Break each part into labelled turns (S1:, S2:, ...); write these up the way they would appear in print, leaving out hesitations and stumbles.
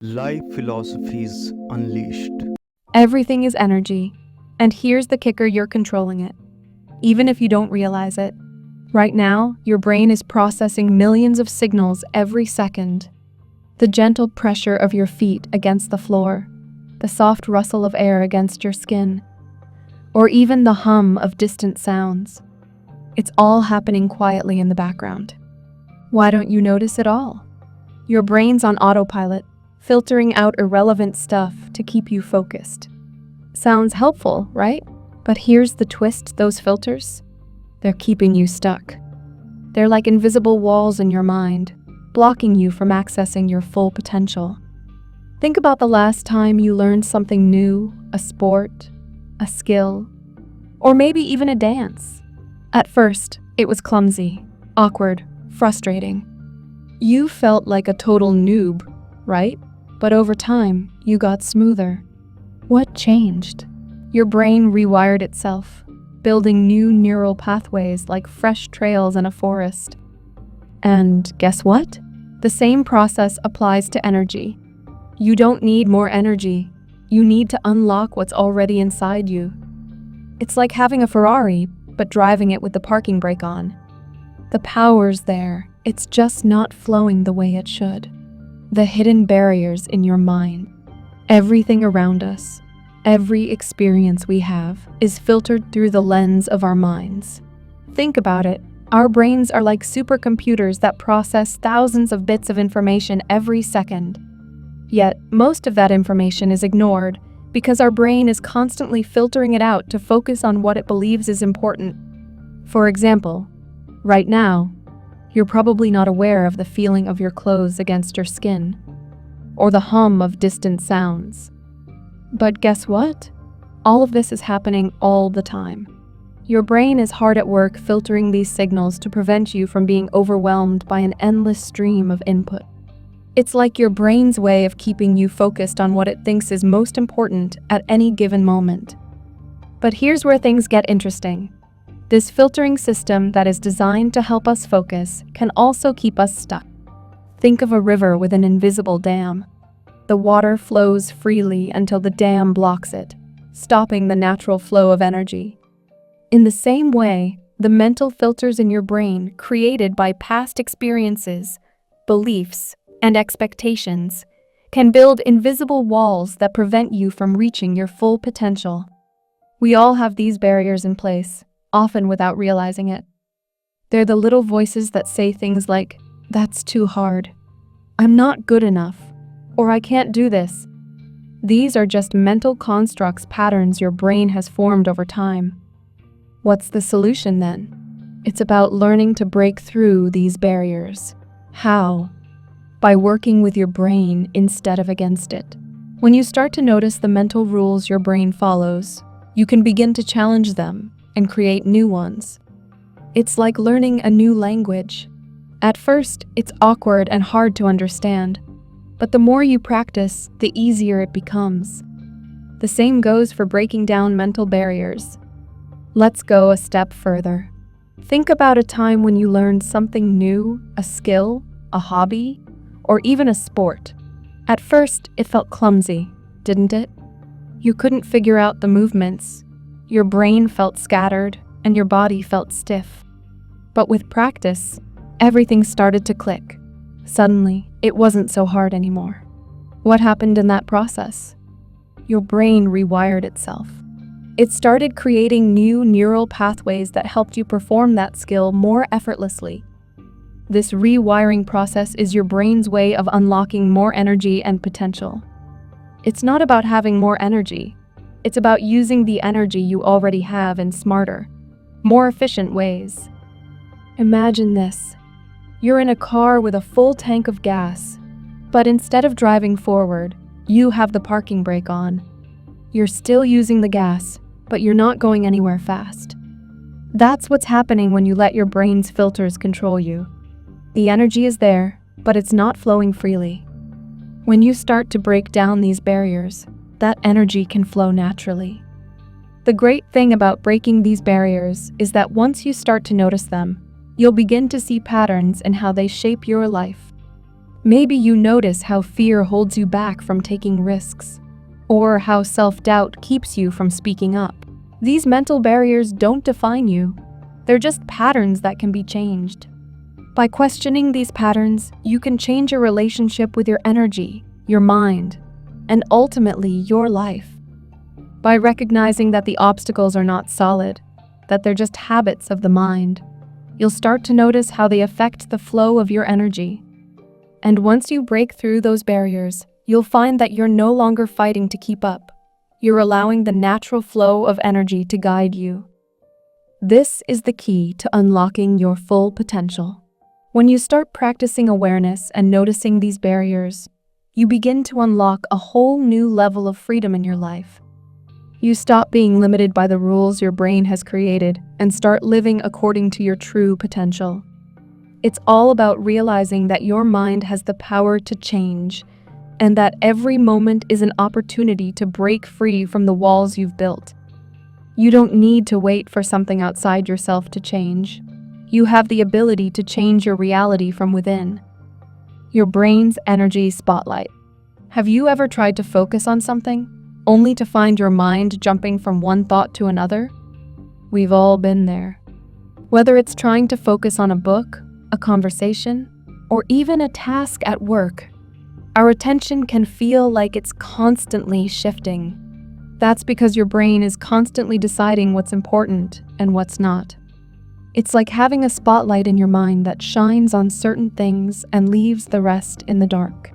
S1: Life Philosophies Unleashed.
S2: Everything is energy, and here's the kicker: you're controlling it, even if you don't realize it. Right now, your brain is processing millions of signals every second. The gentle pressure of your feet against the floor, the soft rustle of air against your skin, or even the hum of distant sounds. It's all happening quietly in the background. Why don't you notice it all? Your brain's on autopilot, filtering out irrelevant stuff to keep you focused. Sounds helpful, right? But here's the twist: those filters, they're keeping you stuck. They're like invisible walls in your mind, blocking you from accessing your full potential. Think about the last time you learned something new, a sport, a skill, or maybe even a dance. At first, it was clumsy, awkward, frustrating. You felt like a total noob, right? But over time, you got smoother. What changed? Your brain rewired itself, building new neural pathways like fresh trails in a forest. And guess what? The same process applies to energy. You don't need more energy. You need to unlock what's already inside you. It's like having a Ferrari, but driving it with the parking brake on. The power's there, it's just not flowing the way it should. The hidden barriers in your mind. Everything around us, every experience we have, is filtered through the lens of our minds. Think about it. Our brains are like supercomputers that process thousands of bits of information every second. Yet, most of that information is ignored because our brain is constantly filtering it out to focus on what it believes is important. For example, right now, you're probably not aware of the feeling of your clothes against your skin, or the hum of distant sounds. But guess what? All of this is happening all the time. Your brain is hard at work filtering these signals to prevent you from being overwhelmed by an endless stream of input. It's like your brain's way of keeping you focused on what it thinks is most important at any given moment. But here's where things get interesting. This filtering system that is designed to help us focus can also keep us stuck. Think of a river with an invisible dam. The water flows freely until the dam blocks it, stopping the natural flow of energy. In the same way, the mental filters in your brain, created by past experiences, beliefs, and expectations, can build invisible walls that prevent you from reaching your full potential. We all have these barriers in place, often without realizing it. They're the little voices that say things like, "That's too hard," "I'm not good enough," or "I can't do this." These are just mental constructs, patterns your brain has formed over time. What's the solution then? It's about learning to break through these barriers. How? By working with your brain instead of against it. When you start to notice the mental rules your brain follows, you can begin to challenge them and create new ones. It's like learning a new language. At first, it's awkward and hard to understand, but the more you practice, the easier it becomes. The same goes for breaking down mental barriers. Let's go a step further. Think about a time when you learned something new, a skill, a hobby, or even a sport. At first, it felt clumsy, didn't it? You couldn't figure out the movements. Your brain felt scattered, and your body felt stiff. But with practice, everything started to click. Suddenly, it wasn't so hard anymore. What happened in that process? Your brain rewired itself. It started creating new neural pathways that helped you perform that skill more effortlessly. This rewiring process is your brain's way of unlocking more energy and potential. It's not about having more energy. It's about using the energy you already have in smarter, more efficient ways. Imagine this. You're in a car with a full tank of gas, but instead of driving forward, you have the parking brake on. You're still using the gas, but you're not going anywhere fast. That's what's happening when you let your brain's filters control you. The energy is there, but it's not flowing freely. When you start to break down these barriers, that energy can flow naturally. The great thing about breaking these barriers is that once you start to notice them, you'll begin to see patterns in how they shape your life. Maybe you notice how fear holds you back from taking risks, or how self-doubt keeps you from speaking up. These mental barriers don't define you. They're just patterns that can be changed. By questioning these patterns, you can change your relationship with your energy, your mind, and ultimately your life. By recognizing that the obstacles are not solid, that they're just habits of the mind, you'll start to notice how they affect the flow of your energy. And once you break through those barriers, you'll find that you're no longer fighting to keep up. You're allowing the natural flow of energy to guide you. This is the key to unlocking your full potential. When you start practicing awareness and noticing these barriers, you begin to unlock a whole new level of freedom in your life. You stop being limited by the rules your brain has created and start living according to your true potential. It's all about realizing that your mind has the power to change, and that every moment is an opportunity to break free from the walls you've built. You don't need to wait for something outside yourself to change. You have the ability to change your reality from within. Your brain's energy spotlight. Have you ever tried to focus on something, only to find your mind jumping from one thought to another? We've all been there. Whether it's trying to focus on a book, a conversation, or even a task at work, our attention can feel like it's constantly shifting. That's because your brain is constantly deciding what's important and what's not. It's like having a spotlight in your mind that shines on certain things and leaves the rest in the dark.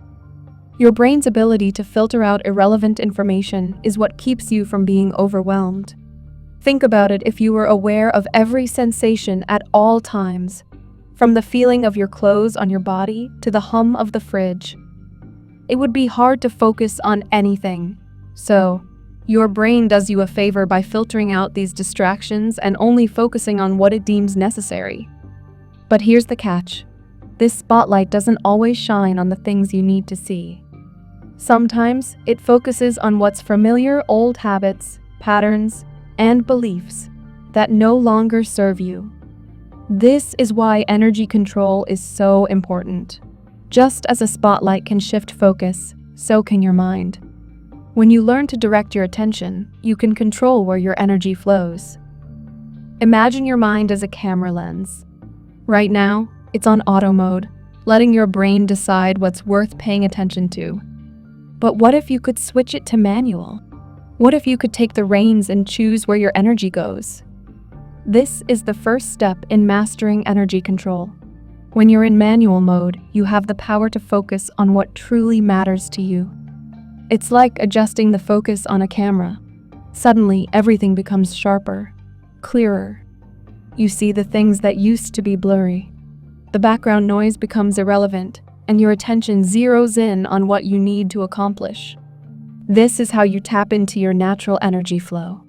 S2: Your brain's ability to filter out irrelevant information is what keeps you from being overwhelmed. Think about it if you were aware of every sensation at all times, from the feeling of your clothes on your body to the hum of the fridge. It would be hard to focus on anything. So, your brain does you a favor by filtering out these distractions and only focusing on what it deems necessary. But here's the catch. This spotlight doesn't always shine on the things you need to see. Sometimes it focuses on what's familiar old habits, patterns, and beliefs that no longer serve you. This is why energy control is so important. Just as a spotlight can shift focus, so can your mind. When you learn to direct your attention, you can control where your energy flows. Imagine your mind as a camera lens. Right now, it's on auto mode, letting your brain decide what's worth paying attention to. But what if you could switch it to manual? What if you could take the reins and choose where your energy goes? This is the first step in mastering energy control. When you're in manual mode, you have the power to focus on what truly matters to you. It's like adjusting the focus on a camera. Suddenly, everything becomes sharper, clearer. You see the things that used to be blurry. The background noise becomes irrelevant, and your attention zeroes in on what you need to accomplish. This is how you tap into your natural energy flow.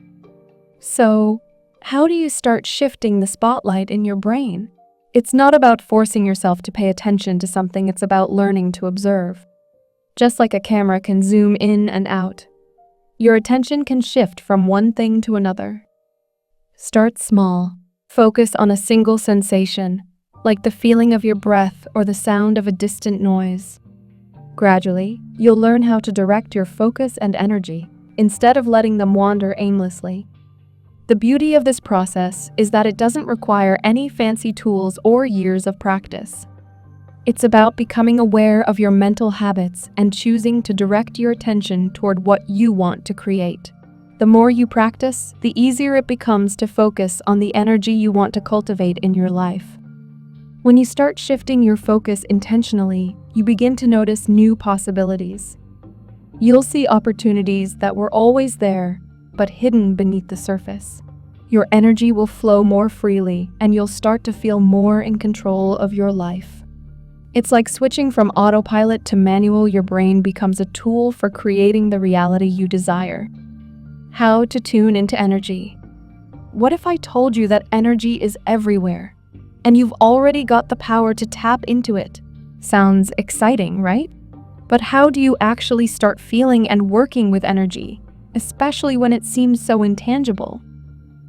S2: So, how do you start shifting the spotlight in your brain? It's not about forcing yourself to pay attention to something, it's about learning to observe. Just like a camera can zoom in and out, your attention can shift from one thing to another. Start small. Focus on a single sensation, like the feeling of your breath or the sound of a distant noise. Gradually, you'll learn how to direct your focus and energy instead of letting them wander aimlessly. The beauty of this process is that it doesn't require any fancy tools or years of practice. It's about becoming aware of your mental habits and choosing to direct your attention toward what you want to create. The more you practice, the easier it becomes to focus on the energy you want to cultivate in your life. When you start shifting your focus intentionally, you begin to notice new possibilities. You'll see opportunities that were always there, but hidden beneath the surface. Your energy will flow more freely, and you'll start to feel more in control of your life. It's like switching from autopilot to manual. Your brain becomes a tool for creating the reality you desire. How to tune into energy. What if I told you that energy is everywhere, and you've already got the power to tap into it? Sounds exciting, right? But how do you actually start feeling and working with energy, especially when it seems so intangible?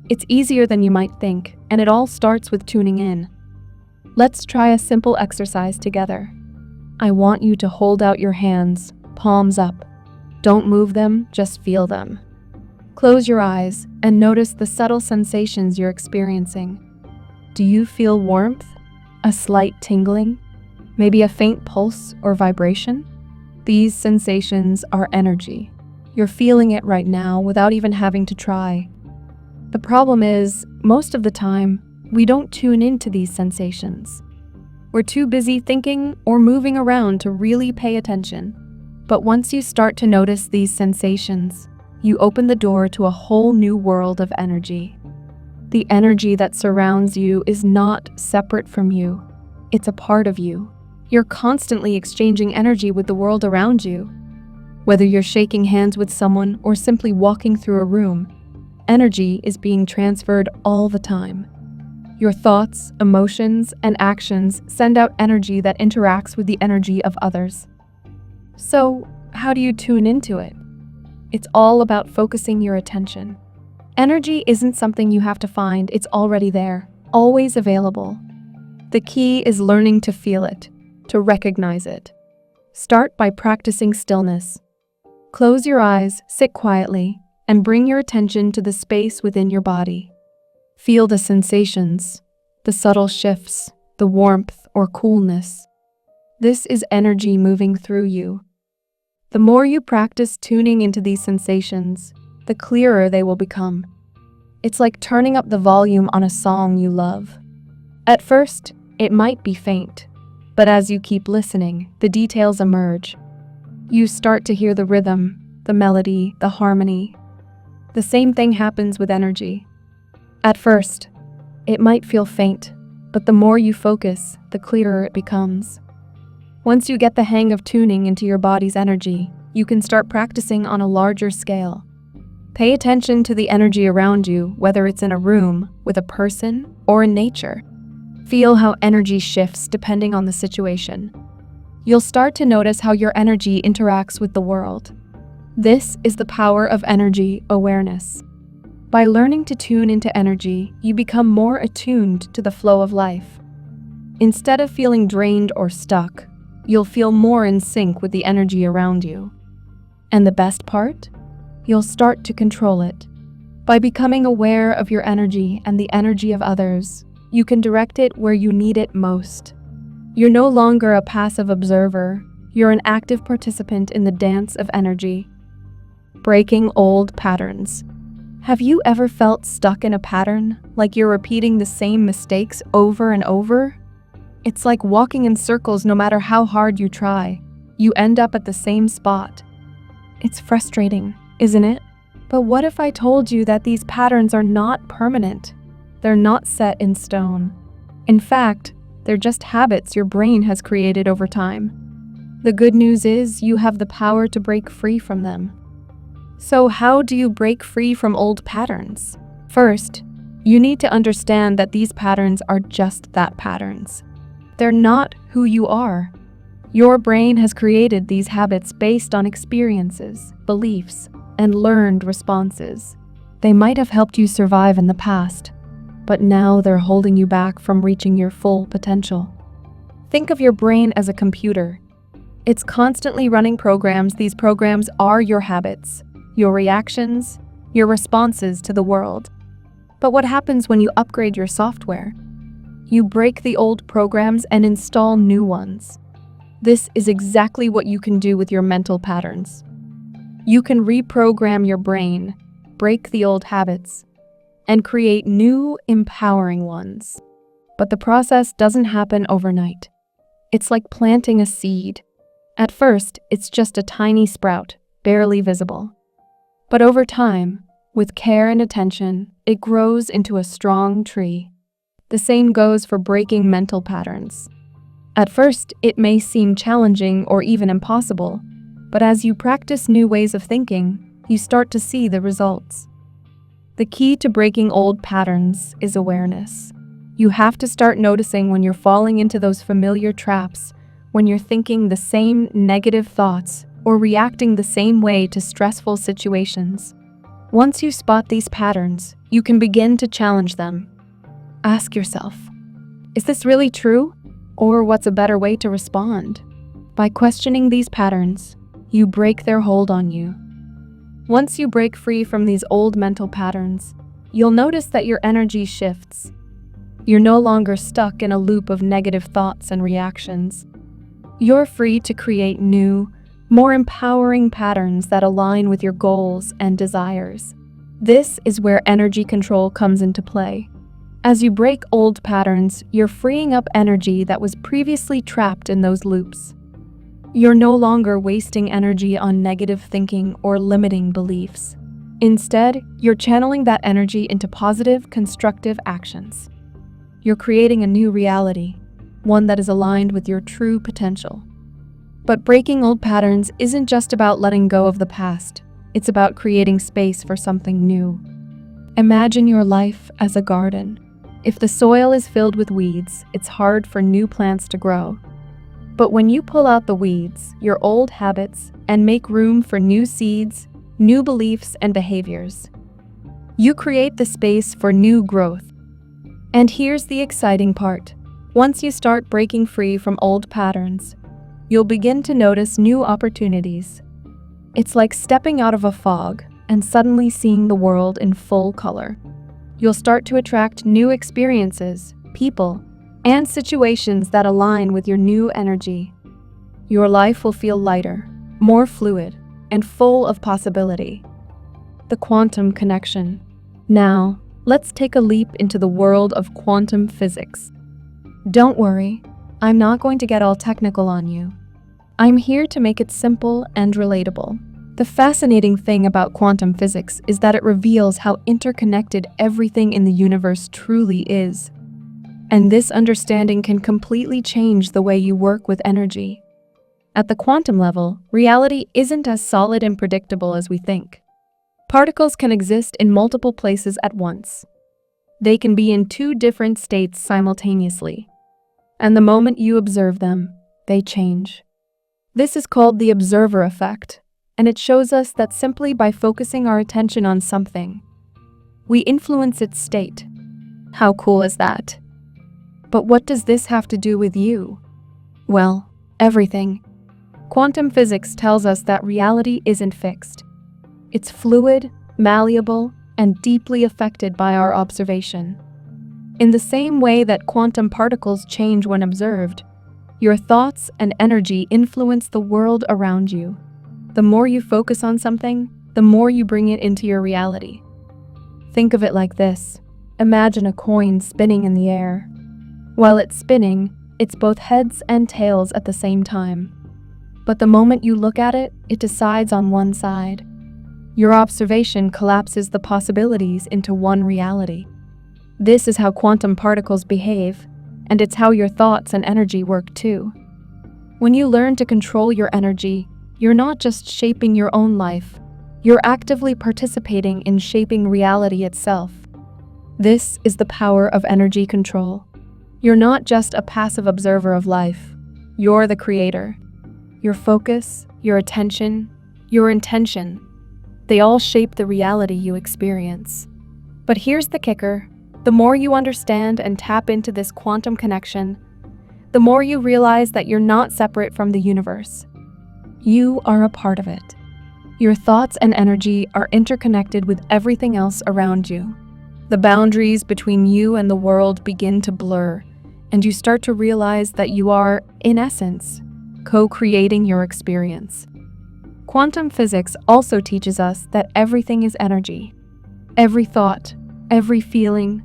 S2: It's easier than you might think, and it all starts with tuning in. Let's try a simple exercise together. I want you to hold out your hands, palms up. Don't move them, just feel them. Close your eyes and notice the subtle sensations you're experiencing. Do you feel warmth? A slight tingling? Maybe a faint pulse or vibration? These sensations are energy. You're feeling it right now without even having to try. The problem is, most of the time, we don't tune into these sensations. We're too busy thinking or moving around to really pay attention. But once you start to notice these sensations, you open the door to a whole new world of energy. The energy that surrounds you is not separate from you. It's a part of you. You're constantly exchanging energy with the world around you. Whether you're shaking hands with someone or simply walking through a room, energy is being transferred all the time. Your thoughts, emotions, and actions send out energy that interacts with the energy of others. So, how do you tune into it? It's all about focusing your attention. Energy isn't something you have to find, it's already there, always available. The key is learning to feel it, to recognize it. Start by practicing stillness. Close your eyes, sit quietly, and bring your attention to the space within your body. Feel the sensations, the subtle shifts, the warmth or coolness. This is energy moving through you. The more you practice tuning into these sensations, the clearer they will become. It's like turning up the volume on a song you love. At first, it might be faint, but as you keep listening, the details emerge. You start to hear the rhythm, the melody, the harmony. The same thing happens with energy. At first, it might feel faint, but the more you focus, the clearer it becomes. Once you get the hang of tuning into your body's energy, you can start practicing on a larger scale. Pay attention to the energy around you, whether it's in a room, with a person, or in nature. Feel how energy shifts depending on the situation. You'll start to notice how your energy interacts with the world. This is the power of energy awareness. By learning to tune into energy, you become more attuned to the flow of life. Instead of feeling drained or stuck, you'll feel more in sync with the energy around you. And the best part? You'll start to control it. By becoming aware of your energy and the energy of others, you can direct it where you need it most. You're no longer a passive observer, you're an active participant in the dance of energy. Breaking old patterns. Have you ever felt stuck in a pattern, like you're repeating the same mistakes over and over? It's like walking in circles no matter how hard you try. You end up at the same spot. It's frustrating, isn't it? But what if I told you that these patterns are not permanent? They're not set in stone. In fact, they're just habits your brain has created over time. The good news is you have the power to break free from them. So how do you break free from old patterns? First, you need to understand that these patterns are just that, patterns. They're not who you are. Your brain has created these habits based on experiences, beliefs, and learned responses. They might have helped you survive in the past, but now they're holding you back from reaching your full potential. Think of your brain as a computer. It's constantly running programs. These programs are your habits, your reactions, your responses to the world. But what happens when you upgrade your software? You break the old programs and install new ones. This is exactly what you can do with your mental patterns. You can reprogram your brain, break the old habits, and create new, empowering ones. But the process doesn't happen overnight. It's like planting a seed. At first, it's just a tiny sprout, barely visible. But over time, with care and attention, it grows into a strong tree. The same goes for breaking mental patterns. At first, it may seem challenging or even impossible, but as you practice new ways of thinking, you start to see the results. The key to breaking old patterns is awareness. You have to start noticing when you're falling into those familiar traps, when you're thinking the same negative thoughts or reacting the same way to stressful situations. Once you spot these patterns, you can begin to challenge them. Ask yourself, is this really true? Or what's a better way to respond? By questioning these patterns, you break their hold on you. Once you break free from these old mental patterns, you'll notice that your energy shifts. You're no longer stuck in a loop of negative thoughts and reactions. You're free to create new, more empowering patterns that align with your goals and desires. This is where energy control comes into play. As you break old patterns, you're freeing up energy that was previously trapped in those loops. You're no longer wasting energy on negative thinking or limiting beliefs. Instead, you're channeling that energy into positive, constructive actions. You're creating a new reality, one that is aligned with your true potential. But breaking old patterns isn't just about letting go of the past. It's about creating space for something new. Imagine your life as a garden. If the soil is filled with weeds, it's hard for new plants to grow. But when you pull out the weeds, your old habits, and make room for new seeds, new beliefs and behaviors, you create the space for new growth. And here's the exciting part. Once you start breaking free from old patterns, you'll begin to notice new opportunities. It's like stepping out of a fog and suddenly seeing the world in full color. You'll start to attract new experiences, people, and situations that align with your new energy. Your life will feel lighter, more fluid, and full of possibility. The quantum connection. Now, let's take a leap into the world of quantum physics. Don't worry, I'm not going to get all technical on you. I'm here to make it simple and relatable. The fascinating thing about quantum physics is that it reveals how interconnected everything in the universe truly is. And this understanding can completely change the way you work with energy. At the quantum level, reality isn't as solid and predictable as we think. Particles can exist in multiple places at once. They can be in two different states simultaneously. And the moment you observe them, they change. This is called the observer effect, and it shows us that simply by focusing our attention on something, we influence its state. How cool is that? But what does this have to do with you? Well, everything. Quantum physics tells us that reality isn't fixed. It's fluid, malleable, and deeply affected by our observation. In the same way that quantum particles change when observed, your thoughts and energy influence the world around you. The more you focus on something, the more you bring it into your reality. Think of it like this. Imagine a coin spinning in the air. While it's spinning, it's both heads and tails at the same time. But the moment you look at it, it decides on one side. Your observation collapses the possibilities into one reality. This is how quantum particles behave, and it's how your thoughts and energy work too. When you learn to control your energy, you're not just shaping your own life, you're actively participating in shaping reality itself. This is the power of energy control. You're not just a passive observer of life, you're the creator. Your focus, your attention, your intention, they all shape the reality you experience. But here's the kicker. The more you understand and tap into this quantum connection, the more you realize that you're not separate from the universe. You are a part of it. Your thoughts and energy are interconnected with everything else around you. The boundaries between you and the world begin to blur, and you start to realize that you are, in essence, co-creating your experience. Quantum physics also teaches us that everything is energy. Every thought, every feeling,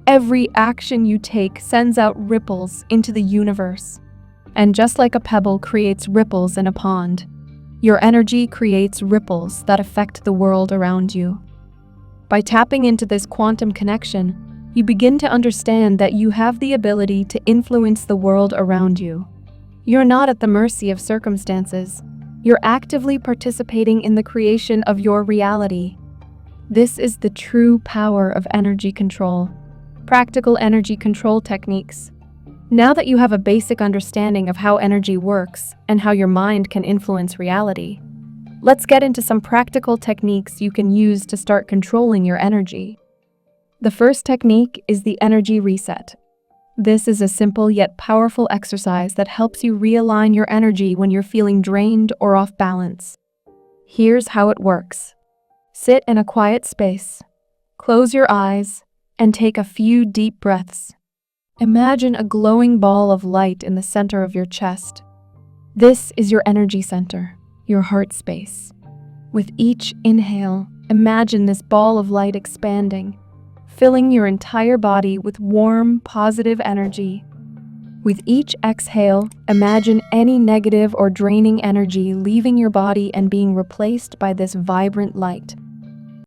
S2: every action you take sends out ripples into the universe. And just like a pebble creates ripples in a pond, your energy creates ripples that affect the world around you. By tapping into this quantum connection, you begin to understand that you have the ability to influence the world around you. You're not at the mercy of circumstances. You're actively participating in the creation of your reality. This is the true power of energy control. Practical energy control techniques. Now that you have a basic understanding of how energy works and how your mind can influence reality, let's get into some practical techniques you can use to start controlling your energy. The first technique is the energy reset. This is a simple yet powerful exercise that helps you realign your energy when you're feeling drained or off balance. Here's how it works. Sit in a quiet space, close your eyes, and take a few deep breaths. Imagine a glowing ball of light in the center of your chest. This is your energy center, your heart space. With each inhale, imagine this ball of light expanding, filling your entire body with warm, positive energy. With each exhale, imagine any negative or draining energy leaving your body and being replaced by this vibrant light.